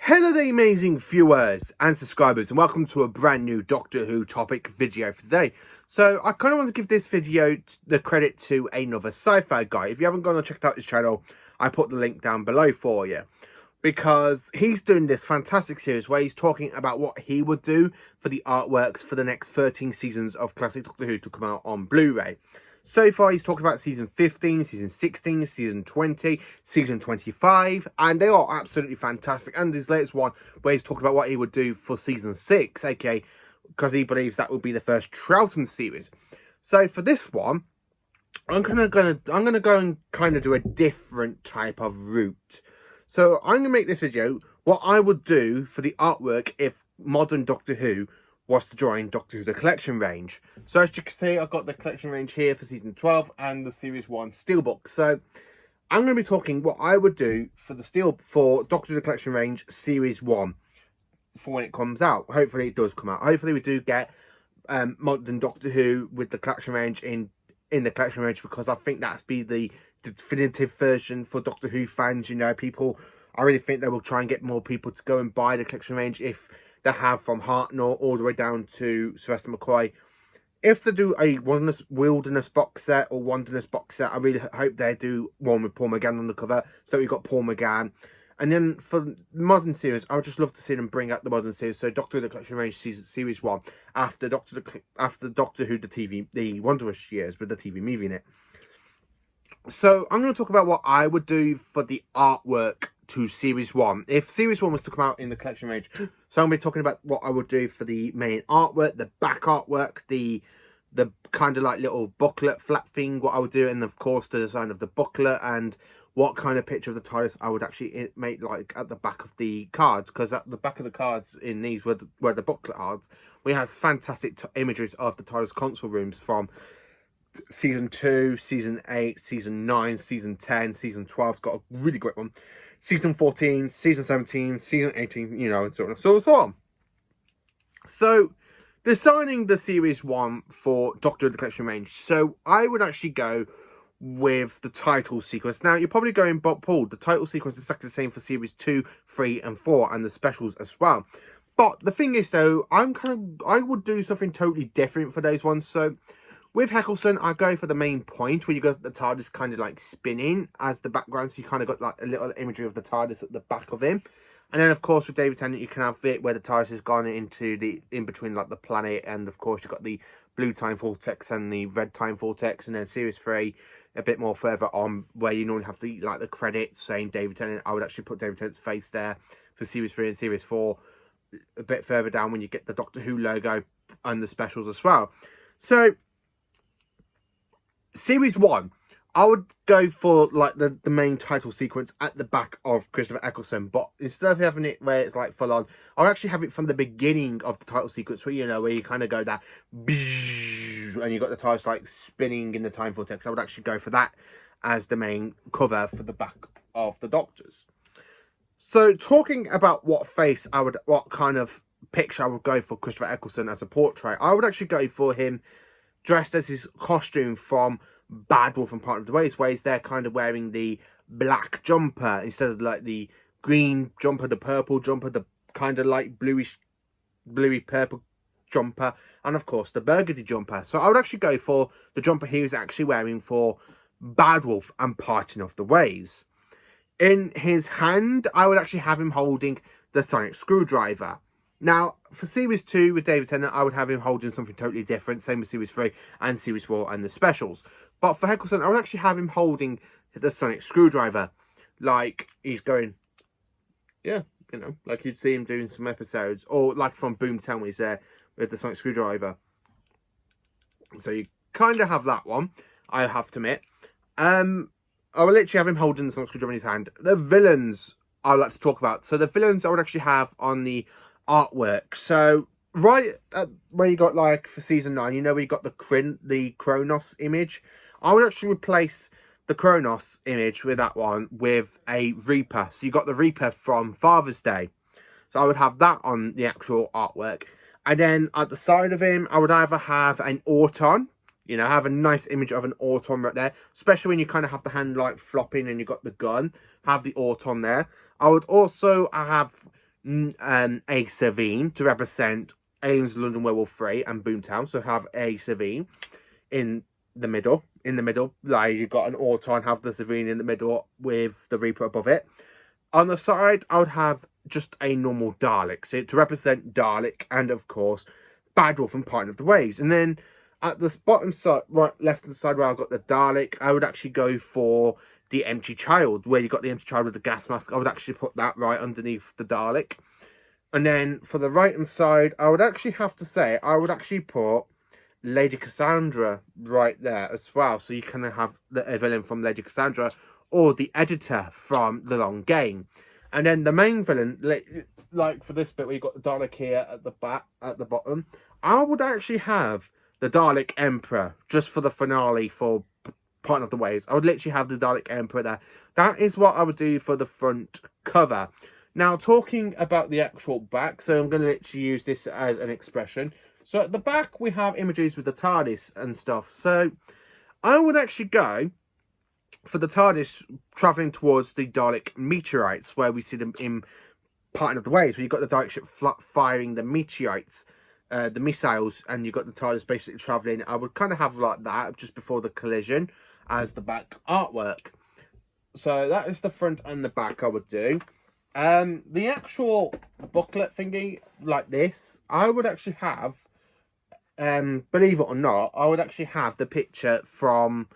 Hello there, amazing viewers and subscribers, and welcome to a brand new Doctor Who topic video for today. So I kind of want to give this video the credit to another sci-fi guy. If you haven't gone and checked out his channel, I put the link down below for you, because he's doing this fantastic series where he's talking about what he would do for the artworks for the next 13 seasons of classic Doctor Who to come out on Blu-ray. So far, he's talked about season 15, season 16, season 20, season 25, and they are absolutely fantastic. And his latest one, where he's talked about what he would do for season 6, aka because he believes that would be the first Troughton series. So for this one, I'm gonna go and kind of do a different type of route. So I'm gonna make this video what I would do for the artwork if modern Doctor Who was to join Doctor Who The Collection range. So as you can see, I've got the collection range here for season 12 and the series 1 steelbook. So I'm going to be talking what I would do for Doctor Who The Collection range series 1 for when it comes out. Hopefully it does come out. Hopefully we do get modern Doctor Who with the collection range in the collection range, because I think that's be the definitive version for Doctor Who fans. You know, people, I really think they will try and get more people to go and buy the collection range if they have, from Hartnell all the way down to Sylvester McCoy. If they do a Wilderness box set or Wanderness box set, I really hope they do one with Paul McGann on the cover, so we've got Paul McGann. And then for the modern series, I would just love to see them bring out the modern series. So Doctor Who The Collection Range series 1 after Doctor Who the Wondrous Years with the TV movie in it. So I'm going to talk about what I would do for the artwork to series 1 if series 1 was to come out in the collection range. So I'm going to be talking about what I would do for the main artwork, the back artwork, the kind of like little booklet flap thing, what I would do, and of course the design of the booklet, and what kind of picture of the TARDIS I would actually make like at the back of the cards, because at the back of the cards in these were the booklet cards, we have fantastic images of the TARDIS console rooms from season 2, season 8, season 9, season 10, season 12's got a really great one. Season 14, season 17, season 18, you know, and so on and so on. So, designing the series 1 for Doctor Who The Collection range. So, I would actually go with the title sequence. Now, you're probably going, but Paul, the title sequence is exactly the same for series 2, 3, and 4, and the specials as well. But the thing is, though, I would do something totally different for those ones. So, with Eccleston, I go for the main point where you got the TARDIS kind of like spinning as the background. So you kind of got like a little imagery of the TARDIS at the back of him. And then, of course, with David Tennant, you can have it where the TARDIS has gone into in between like the planet. And, of course, you've got the blue time vortex and the red time vortex. And then series 3, a bit more further on, where you normally have the credits saying David Tennant. I would actually put David Tennant's face there for series 3 and series 4. A bit further down when you get the Doctor Who logo and the specials as well. So, series 1, I would go for like the main title sequence at the back of Christopher Eccleston, but instead of having it where it's like full on, I would actually have it from the beginning of the title sequence, where you kind of go that and you got the TARDIS like spinning in the time vortex. I would actually go for that as the main cover for the back of the Doctors. So talking about what kind of picture I would go for Christopher Eccleston as a portrait, I would actually go for him dressed as his costume from Bad Wolf and Part of the Ways, where he's there kind of wearing the black jumper instead of like the green jumper, the purple jumper, the kind of like bluey purple jumper, and of course the burgundy jumper. So I would actually go for the jumper he was actually wearing for Bad Wolf and Parting of the Ways. In his hand, I would actually have him holding the sonic screwdriver. Now, for series 2 with David Tennant, I would have him holding something totally different. Same with series 3 and series 4 and the specials. But for Eccleston, I would actually have him holding the sonic screwdriver. Like, he's going, yeah, you know, like you'd see him doing some episodes. Or like from Boomtown, when he's there with the sonic screwdriver. So you kind of have that one, I have to admit. I will literally have him holding the sonic screwdriver in his hand. The villains I would like to talk about. So the villains I would actually have on the artwork. So right at where you got like for season 9, you know, where you got the Kronos image, I would actually replace the Kronos image with that one with a Reaper. So you got the Reaper from Father's Day, so I would have that on the actual artwork. And then at the side of him, I would either have an Auton, you know, have a nice image of an Auton right there, especially when you kind of have the hand like flopping and you got the gun, have the Auton there. I would also have A Savine to represent Aliens London Werewolf 3 and Boomtown. So have A Savine in the middle. Like you've got an Auton, have the Savine in the middle with the Reaper above it. On the side, I would have just a normal Dalek, so to represent Dalek, and of course, Bad Wolf and Partner of the Ways. And then at the bottom side, right, left of the side where I've got the Dalek, I would actually go for the Empty Child, where you got the Empty Child with the gas mask. I would actually put that right underneath the Dalek. And then for the right hand side, I would actually have to say, I would actually put Lady Cassandra right there as well. So you kind of have the villain from Lady Cassandra or the editor from The Long Game. And then the main villain, like for this bit where you've got the Dalek here at the back, at the bottom, I would actually have the Dalek Emperor just for the finale for Partner of the Waves. I would literally have the Dalek Emperor there. That is what I would do for the front cover. Now, talking about the actual back, so I'm going to literally use this as an expression. So at the back, we have images with the TARDIS and stuff. So I would actually go for the TARDIS travelling towards the Dalek meteorites, where we see them in Partner of the Waves, where you've got the Dalek ship firing the meteorites, the missiles, and you've got the TARDIS basically travelling. I would kind of have like that just before the collision as the back artwork. So that is the front and the back I would do. The actual booklet thingy, like this, I would actually have, believe it or not, I would actually have the picture from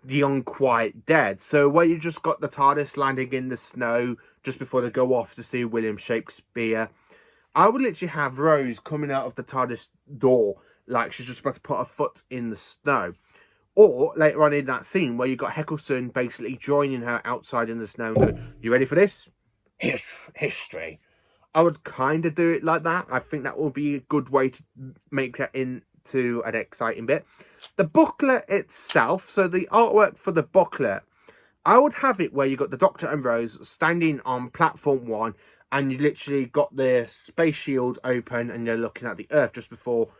The Unquiet Dead. So where you just got the TARDIS landing in the snow just before they go off to see William Shakespeare, I would literally have Rose coming out of the TARDIS door like she's just about to put her foot in the snow. Or later on in that scene where you got Eccleston basically joining her outside in the snow and going, "You ready for this? History." I would kind of do it like that. I think that would be a good way to make that into an exciting bit. The booklet itself, so the artwork for the booklet, I would have it where you got the Doctor and Rose standing on platform 1 and you literally got the space shield open and you're looking at the Earth just before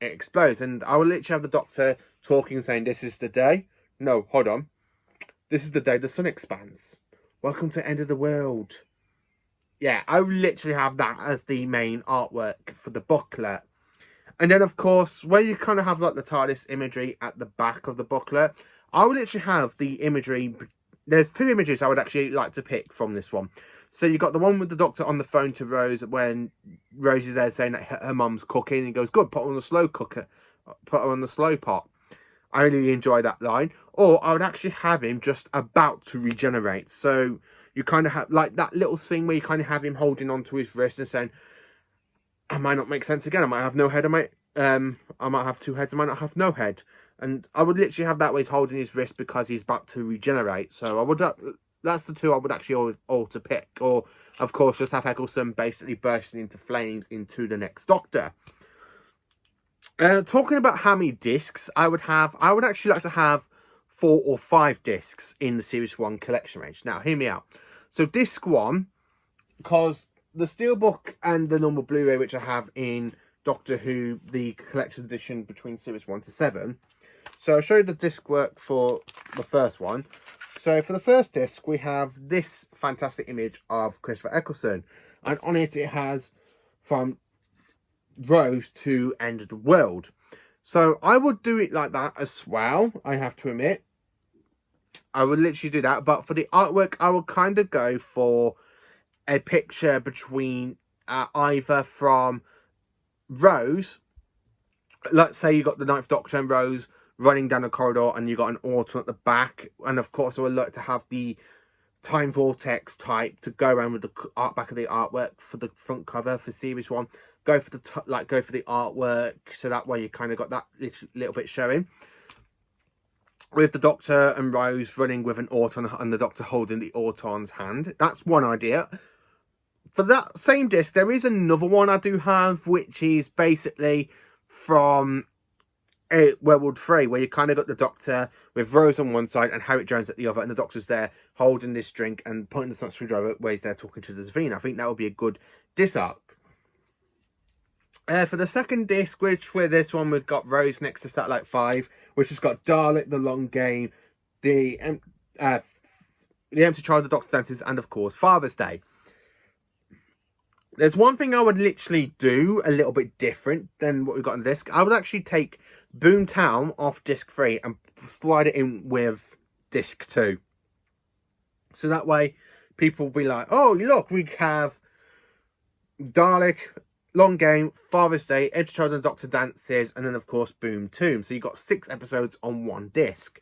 it explodes. And I would literally have the Doctor talking, saying, "This is the day." No, hold on. "This is the day the sun expands. Welcome to end of the world." Yeah, I would literally have that as the main artwork for the booklet. And then, of course, where you kind of have like the TARDIS imagery at the back of the booklet, I would literally have the imagery. There's 2 images I would actually like to pick from this one. So you got the one with the Doctor on the phone to Rose when Rose is there saying that her mum's cooking. And he goes, "Good, put her on the slow cooker. Put her on the slow pot." I really enjoy that line. Or I would actually have him just about to regenerate. So you kind of have like that little scene where you kind of have him holding onto his wrist and saying, "I might not make sense again. I might have no head. I might have 2 heads. I might not have no head." And I would literally have that way he's holding his wrist because he's about to regenerate. So I would, that's the 2 I would actually all to pick. Or of course just have Eccleston basically bursting into flames into the next Doctor. Talking about how many discs I would actually like to have 4 or 5 discs in the Series 1 collection range. Now, hear me out. So, disc 1, because the Steelbook and the normal Blu-ray, which I have in Doctor Who, the collection edition between Series 1 to 7. So, I'll show you the disc work for the first one. So, for the first disc, we have this fantastic image of Christopher Eccleston. And on it, it has from Rose to End of the World. So I would do it like that as well, I have to admit. I would literally do that. But for the artwork, I would kind of go for a picture between either from Rose. Let's say you got the 9th Doctor and Rose running down a corridor and you got an Auton at the back. And of course, I would like to have the Time Vortex type to go around with the back of the artwork for the front cover for Series 1. Go for the artwork, so that way you kind of got that little bit showing. With the Doctor and Rose running with an Auton and the Doctor holding the Auton's hand. That's one idea. For that same disc, there is another one I do have, which is basically from Werewolf 3, where you kind of got the Doctor with Rose on one side and Harriet Jones at the other, and the Doctor's there holding this drink and pointing the sonic screwdriver where he's there talking to the Davine. I think that would be a good disc arc. For the second disc, which with this one we've got Rose next to Satellite 5, which has got Dalek, The Long Game, the Empty Child, The Doctor Dances, and of course Father's Day. There's one thing I would literally do a little bit different than what we've got on the disc. I would actually take Boomtown off disc 3 and slide it in with disc 2. So that way people will be like, oh, look, we have Dalek, Long Game, Father's Day, Edge Child and Dr. Dances, and then of course Boom Tomb. So you've got 6 episodes on one disc.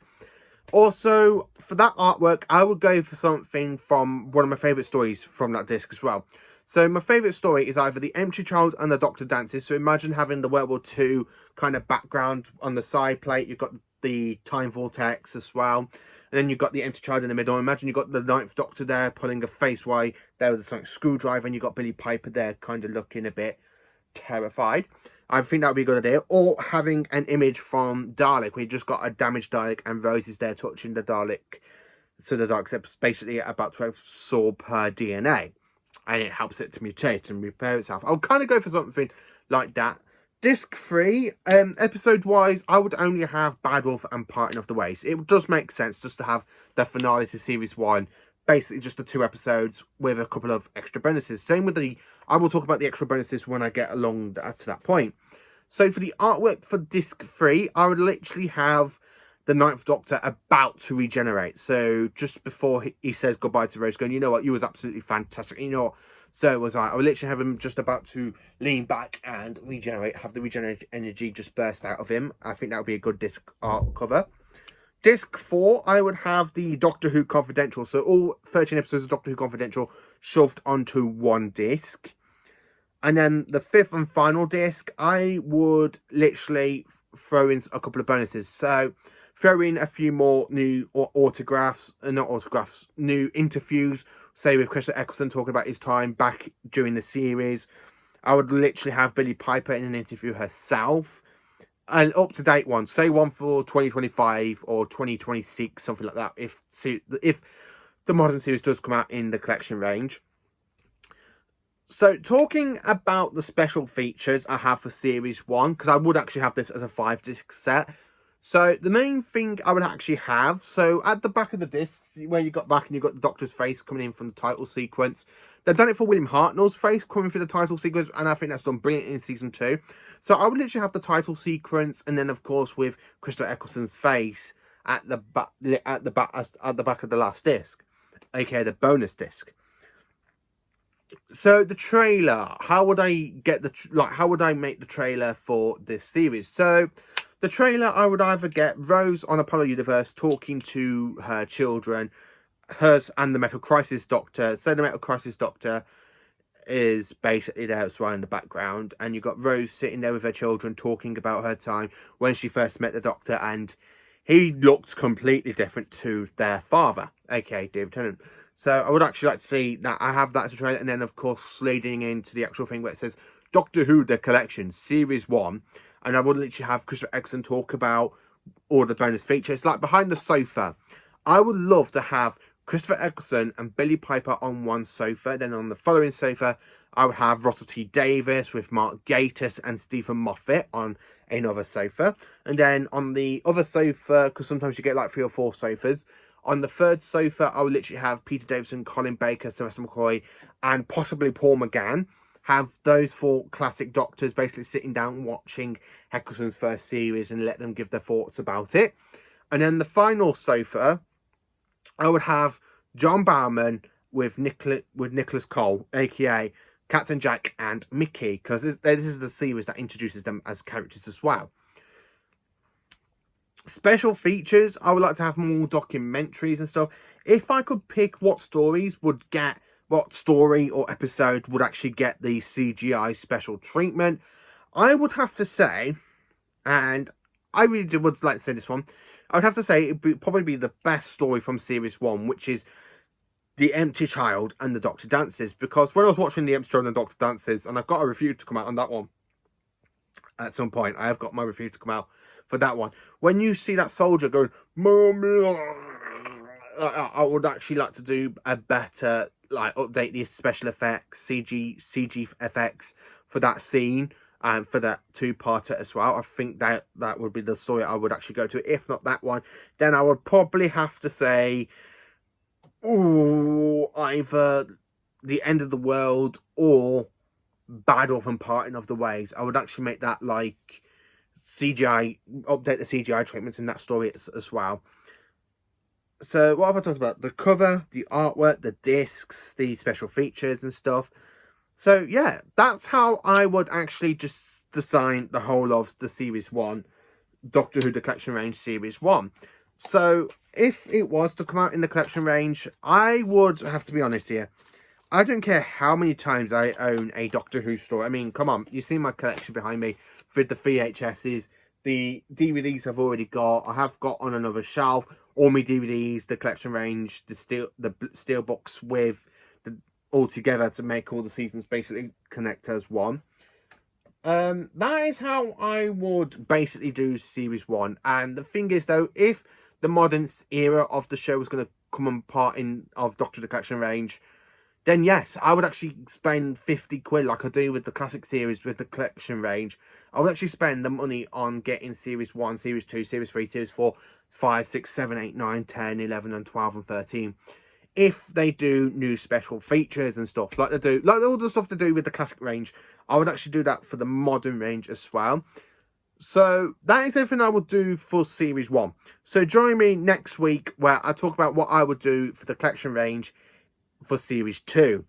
Also, for that artwork, I would go for something from one of my favourite stories from that disc as well. So my favourite story is either The Empty Child and the Doctor Dances. So imagine having the World War II kind of background on the side plate. You've got the Time Vortex as well. And then you've got the Empty Child in the middle. Imagine you've got the Ninth Doctor there pulling a face while there was a sonic screwdriver. And you've got Billy Piper there kind of looking a bit terrified. I think that would be a good idea. Or having an image from Dalek, where you just got a damaged Dalek and Rose is there touching the Dalek. So the Dalek's basically about to absorb her DNA. And it helps it to mutate and repair itself. I'll kind of go for something like that. Disc 3, episode-wise, I would only have Bad Wolf and Parting of the Ways. It does make sense just to have the finale to Series 1. Basically, just the 2 episodes with a couple of extra bonuses. Same with the... I will talk about the extra bonuses when I get along to that point. So for the artwork for Disc 3, I would literally have the Ninth Doctor about to regenerate. So just before he says goodbye to Rose, going, you know what, you was absolutely fantastic. You know what, so was I. I would literally have him just about to lean back and regenerate, have the regenerated energy just burst out of him. I think that would be a good disc art cover. Disc 4, I would have the Doctor Who Confidential. So all 13 episodes of Doctor Who Confidential shoved onto one disc. And then the 5th and final disc, I would literally throw in a couple of bonuses. So throw in a few more new new interviews, say with Christopher Eccleston talking about his time back during the series. I would literally have Billy Piper in an interview herself. An up-to-date one, say one for 2025 or 2026, something like that, if the modern series does come out in the collection range. So, talking about the special features I have for Series 1, because I would actually have this as a 5-disc set. So, the main thing I would actually have, so at the back of the discs, where you got back and you've got the Doctor's face coming in from the title sequence. They've done it for William Hartnell's face coming through the title sequence, and I think that's done brilliant in Season 2. So, I would literally have the title sequence, and then, of course, with Christopher Eccleston's face at the back of the last disc, aka the bonus disc. So the trailer, how would I get how would I make the trailer for this series? So the trailer, I would either get Rose on Apollo Universe talking to her children, hers and the Metal Crisis Doctor. So the Metal Crisis Doctor is basically there as well in the background, and you've got Rose sitting there with her children talking about her time when she first met the Doctor, and he looked completely different to their father, aka David Tennant. So I would actually like to see that. I have that as a trailer, and then of course leading into the actual thing where it says Doctor Who The Collection Series 1, and I would literally have Christopher Eccleston talk about all the bonus features. Like behind the sofa, I would love to have Christopher Eccleston and Billy Piper on one sofa. Then on the following sofa, I would have Russell T Davies with Mark Gatiss and Stephen Moffat on another sofa. And then on the other sofa, because sometimes you get like 3 or 4 sofas, on the third sofa, I would literally have Peter Davison, Colin Baker, Sylvester McCoy, and possibly Paul McGann. Have those 4 classic Doctors basically sitting down watching Eccleston's first series and let them give their thoughts about it. And then the final sofa, I would have John Barrowman with Nicholas Cole, aka Captain Jack and Mickey, because this is the series that introduces them as characters as well. Special features, I would like to have more documentaries and stuff. If I could pick what story or episode would actually get the CGI special treatment, I would have to say, and I really would like to say this one, I would have to say it would probably be the best story from Series 1, which is The Empty Child and the Doctor Dances. Because when I was watching The Empty Child and the Doctor Dances, and I've got a review to come out on that one at some point, I have got my review to come out for that one. When you see that soldier going, Mommy, I would actually like to do a better, like, update the special effects, CG effects for that scene and for that 2-parter as well. I think that would be the story I would actually go to. If not that one, then I would probably have to say, either The End of the World or Bad Orphan Parting of the Ways. I would actually make that like CGI, update the CGI treatments in that story as well. So what have I talked about? The cover, the artwork, the discs, the special features and stuff. So yeah, that's how I would actually just design the whole of the Series 1, Doctor Who The Collection Range Series 1. So if it was to come out in the collection range, I would have to be honest here. I don't care how many times I own a Doctor Who story. I mean, come on, you see my collection behind me with the VHSs, the DVDs I've already got. I have got on another shelf all my DVDs, the collection range, the steel box with the all together to make all the seasons basically connect as one. That is how I would basically do Series 1. And the thing is, though, if the modern era of the show was going to come on part in of Doctor the Collection Range, then yes, I would actually spend 50 quid like I do with the classic series with the collection range. I would actually spend the money on getting Series 1, Series 2, Series 3, Series 4, 5, 6, 7, 8, 9, 10, 11 and 12 and 13. If they do new special features and stuff, like they do, like all the stuff to do with the classic range, I would actually do that for the modern range as well. So that is everything I will do for Series 1. So join me next week where I talk about what I would do for the collection range for Series 2.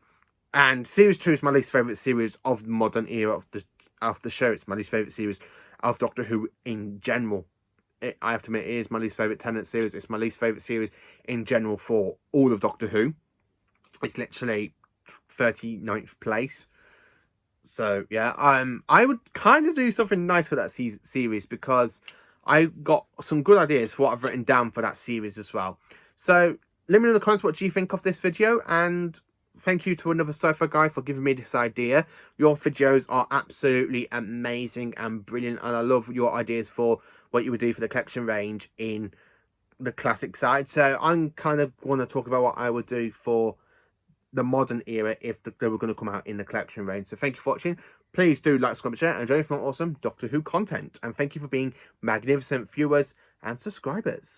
And Series 2 is my least favourite series of the modern era of the show. It's my least favourite series of Doctor Who in general. I have to admit, it is my least favourite Tennant series. It's my least favourite series in general for all of Doctor Who. It's literally 39th place. So, yeah, I would kind of do something nice for that series because I got some good ideas for what I've written down for that series as well. So, let me know in the comments what you think of this video, and thank you to another Sci-Fi Guy for giving me this idea. Your videos are absolutely amazing and brilliant, and I love your ideas for what you would do for the collection range in the classic side. So I'm kind of going to talk about what I would do for the modern era if they were going to come out in the collection range. So thank you for watching. Please do like, comment, share, and join for more awesome Doctor Who content. And thank you for being magnificent viewers and subscribers.